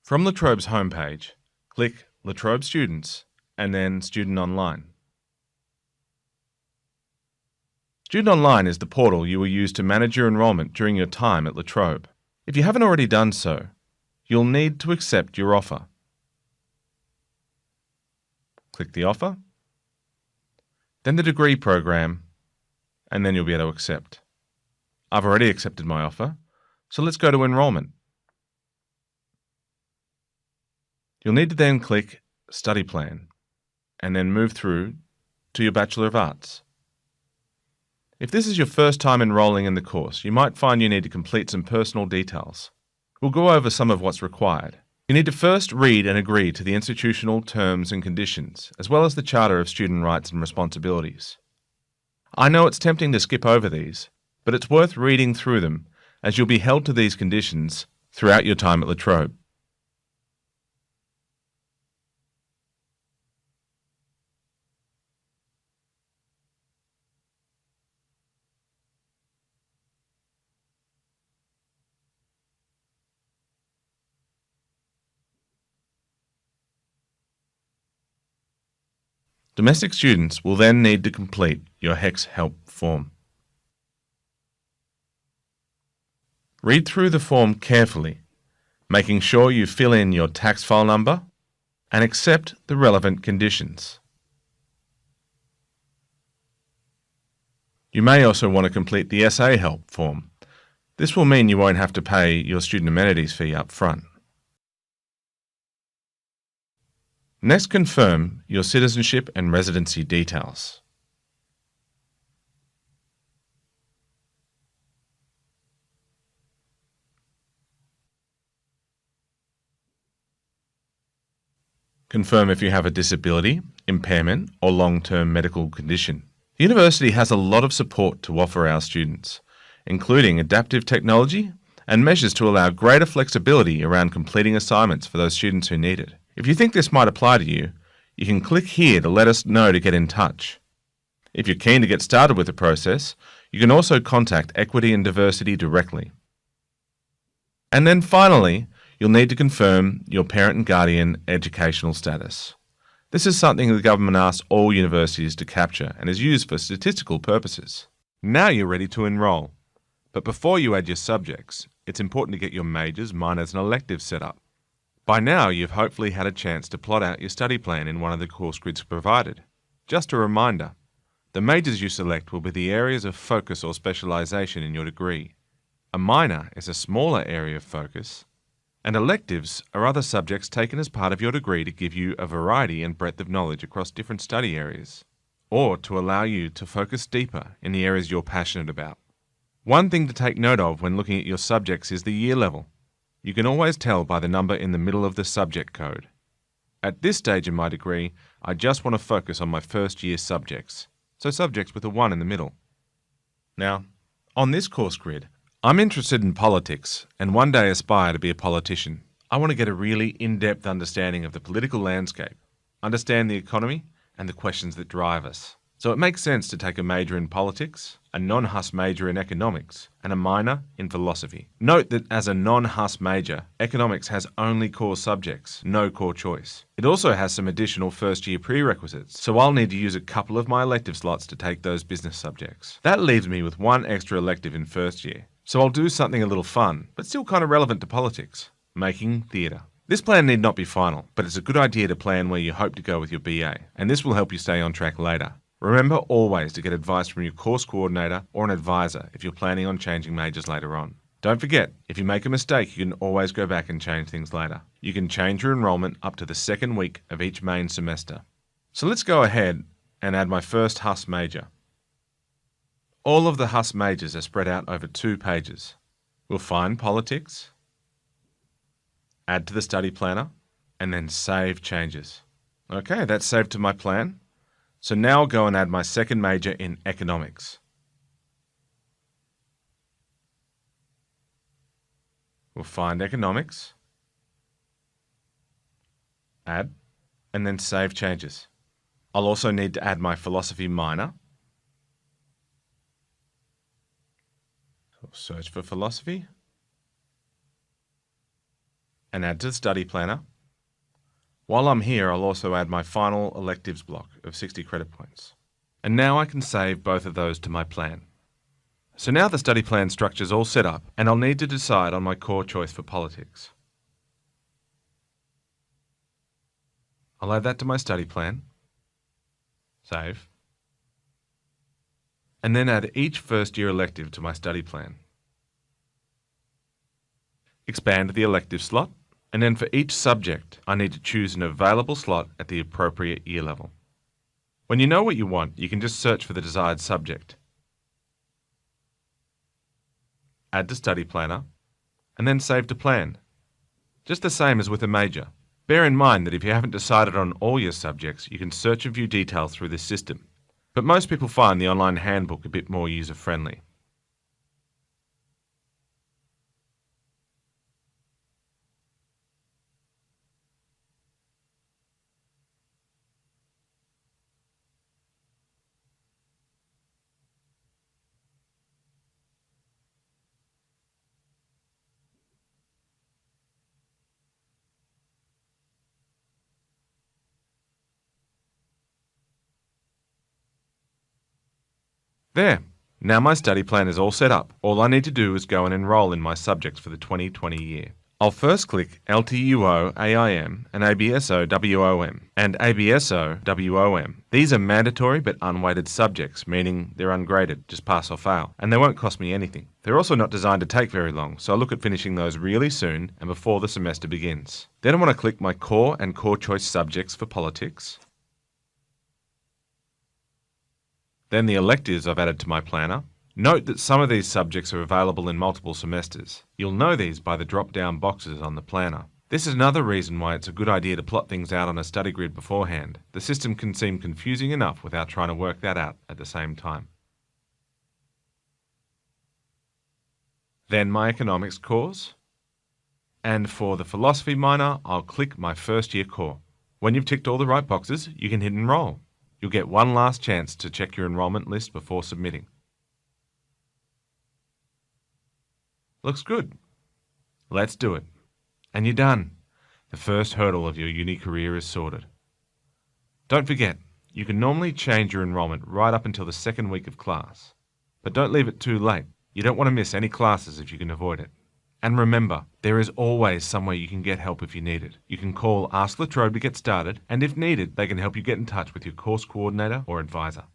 From La Trobe's homepage, click La Trobe Students and then Student Online. Student Online is the portal you will use to manage your enrolment during your time at La Trobe. If you haven't already done so, you'll need to accept your offer. Click the offer, then the degree program, and then you'll be able to accept. I've already accepted my offer, so let's go to enrolment. You'll need to then click Study Plan and then move through to your Bachelor of Arts. If this is your first time enrolling in the course, you might find you need to complete some personal details. We'll go over some of what's required. You need to first read and agree to the institutional terms and conditions, as well as the Charter of Student Rights and Responsibilities. I know it's tempting to skip over these, but it's worth reading through them, as you'll be held to these conditions throughout your time at La Trobe. Domestic students will then need to complete your HEX Help form. Read through the form carefully, making sure you fill in your tax file number and accept the relevant conditions. You may also want to complete the SA Help form. This will mean you won't have to pay your student amenities fee up front. Next, confirm your citizenship and residency details. Confirm if you have a disability, impairment, or long-term medical condition. The university has a lot of support to offer our students, including adaptive technology and measures to allow greater flexibility around completing assignments for those students who need it. If you think this might apply to you, you can click here to let us know to get in touch. If you're keen to get started with the process, you can also contact Equity and Diversity directly. And then finally, you'll need to confirm your parent and guardian educational status. This is something the government asks all universities to capture and is used for statistical purposes. Now you're ready to enrol. But before you add your subjects, it's important to get your majors, minors and electives set up. By now, you've hopefully had a chance to plot out your study plan in one of the course grids provided. Just a reminder, the majors you select will be the areas of focus or specialisation in your degree. A minor is a smaller area of focus, and electives are other subjects taken as part of your degree to give you a variety and breadth of knowledge across different study areas, or to allow you to focus deeper in the areas you're passionate about. One thing to take note of when looking at your subjects is the year level. You can always tell by the number in the middle of the subject code. At this stage in my degree, I just want to focus on my first year subjects, so subjects with a 1 in the middle. Now, on this course grid, I'm interested in politics and one day aspire to be a politician. I want to get a really in-depth understanding of the political landscape, understand the economy and the questions that drive us. So it makes sense to take a major in politics, a non-Huss major in economics, and a minor in philosophy. Note that as a non-Huss major, economics has only core subjects, no core choice. It also has some additional first-year prerequisites, so I'll need to use a couple of my elective slots to take those business subjects. That leaves me with one extra elective in first year, so I'll do something a little fun, but still kind of relevant to politics, making theatre. This plan need not be final, but it's a good idea to plan where you hope to go with your BA, and this will help you stay on track later. Remember always to get advice from your course coordinator or an advisor if you're planning on changing majors later on. Don't forget, if you make a mistake, you can always go back and change things later. You can change your enrolment up to the second week of each main semester. So let's go ahead and add my first Huss major. All of the Huss majors are spread out over 2 pages. We'll find politics, add to the study planner, and then save changes. Okay, that's saved to my plan. So now I'll go and add my second major in economics. We'll find economics, add, and then save changes. I'll also need to add my philosophy minor. So we'll search for philosophy. and add to the study planner. While I'm here, I'll also add my final electives block of 60 credit points. And now I can save both of those to my plan. So now the study plan structure's all set up, and I'll need to decide on my core choice for politics. I'll add that to my study plan. Save. And then add each first year elective to my study plan. Expand the elective slot, and then for each subject, I need to choose an available slot at the appropriate year level. When you know what you want, you can just search for the desired subject. Add to study planner, and then save to plan. Just the same as with a major. Bear in mind that if you haven't decided on all your subjects, you can search and view details through this system. But most people find the online handbook a bit more user-friendly. There. Now my study plan is all set up. All I need to do is go and enroll in my subjects for the 2020 year. I'll first click LTUO AIM and ABSO WOM and ABSO WOM. These are mandatory but unweighted subjects, meaning they're ungraded, just pass or fail, and they won't cost me anything. They're also not designed to take very long, so I'll look at finishing those really soon and before the semester begins. Then I want to click my core and core choice subjects for politics. Then the electives I've added to my planner. Note that some of these subjects are available in multiple semesters. You'll know these by the drop-down boxes on the planner. This is another reason why it's a good idea to plot things out on a study grid beforehand. The system can seem confusing enough without trying to work that out at the same time. Then my economics course. And for the philosophy minor, I'll click my first year core. When you've ticked all the right boxes, you can hit enroll. You'll get one last chance to check your enrolment list before submitting. Looks good. Let's do it. And you're done. The first hurdle of your uni career is sorted. Don't forget, you can normally change your enrolment right up until the second week of class. But don't leave it too late. You don't want to miss any classes if you can avoid it. And remember, there is always somewhere you can get help if you need it. You can call Ask Latrobe to get started, and if needed, they can help you get in touch with your course coordinator or advisor.